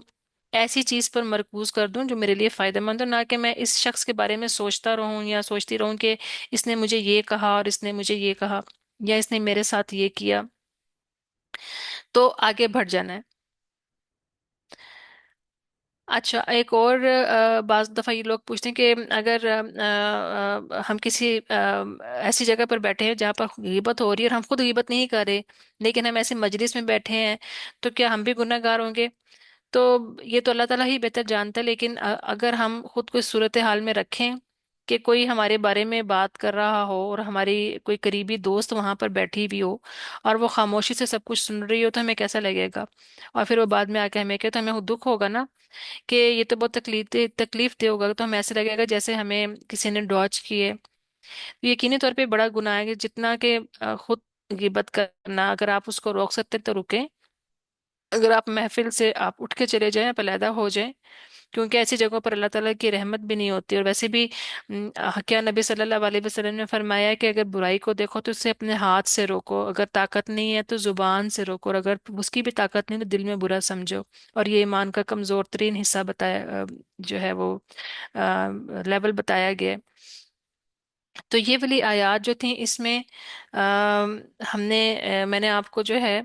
ऐसी चीज पर मरकूज कर दूं जो मेरे लिए फायदेमंद हो, ना कि मैं इस शख्स के बारे में सोचता रहूं या सोचती रहूं कि इसने मुझे ये कहा और इसने मुझे ये कहा या इसने मेरे साथ ये किया। तो आगे बढ़ जाना है। अच्छा, एक और बाज़ दफ़ा ये लोग पूछते हैं कि अगर हम किसी ऐसी जगह पर बैठे हैं जहाँ पर गीबत हो रही है और हम खुद गीबत नहीं कर रहे, लेकिन हम ऐसे मजलिस में बैठे हैं, तो क्या हम भी गुनहगार होंगे? तो ये तो अल्लाह ताला ही बेहतर जानता है, लेकिन अगर हम खुद को इस सूरत हाल में रखें कि कोई हमारे बारे में बात कर रहा हो और हमारी कोई करीबी दोस्त वहां पर बैठी भी हो और वो खामोशी से सब कुछ सुन रही हो, तो हमें कैसा लगेगा? और फिर वो बाद में आके हमें कहे तो हमें दुख होगा ना कि ये तो बहुत तकलीफ दे होगा। तो हमें ऐसे लगेगा जैसे हमें किसी ने डॉज की है। तो यकीनी तौर पे बड़ा गुनाह है कि जितना कि खुद गिबत करना, अगर आप उसको रोक सकते तो रुकें। अगर आप महफिल से आप उठ के चले जाएं, आप अलहदा हो जाएं, क्योंकि ऐसी जगहों पर अल्लाह ताला की रहमत भी नहीं होती। और वैसे भी क्या नबी सल्लल्लाहु अलैहि वसल्लम ने फरमाया है कि अगर बुराई को देखो तो उसे अपने हाथ से रोको, अगर ताकत नहीं है तो जुबान से रोको, और अगर उसकी भी ताकत नहीं तो दिल में बुरा समझो। और ये ईमान का कमजोर तरीन हिस्सा बताया जो है वो लेवल बताया गया है। तो ये वाली आयत जो थी इसमें मैंने आपको जो है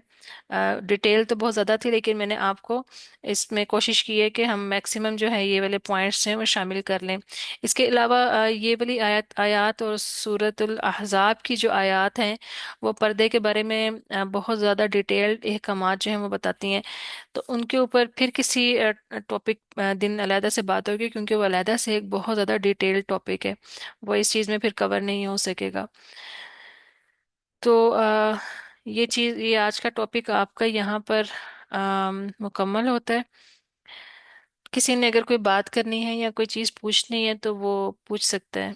डिटेल तो बहुत ज़्यादा थी, लेकिन मैंने आपको इसमें कोशिश की है कि हम मैक्सिमम जो है ये वाले पॉइंट्स हैं वो शामिल कर लें। इसके अलावा ये वाली आयत और सूरतुल अहज़ाब की जो आयत हैं वो पर्दे के बारे में बहुत ज़्यादा डिटेल्ड अहकामात जो हैं वो बताती हैं। तो उनके ऊपर फिर किसी टॉपिक दिन अलहदा से बात होगी, क्योंकि वो अलहदा से एक बहुत ज़्यादा डिटेल्ड टॉपिक है, वो इस चीज़ में फिर कवर नहीं हो सकेगा। तो ये आज का टॉपिक आपका यहाँ पर मुकम्मल होता है। किसी ने अगर कोई बात करनी है या कोई चीज़ पूछनी है तो वो पूछ सकता है।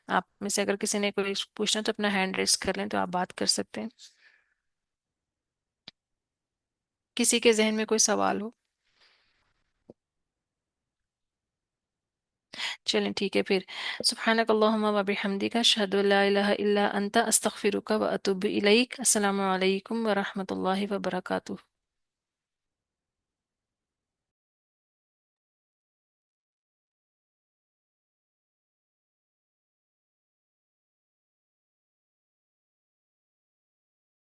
आप में से अगर किसी ने कोई पूछना तो अपना हैंड रेस कर लें, तो आप बात कर सकते हैं। किसी के जहन में कोई सवाल हो? چلیں ٹھیک ہے پھر، سبحانک اللہم و بحمدک اشہد ان لا الہ الا انت استغفرک و اتوب الیک، السلام علیکم ورحمۃ اللہ وبرکاتہ۔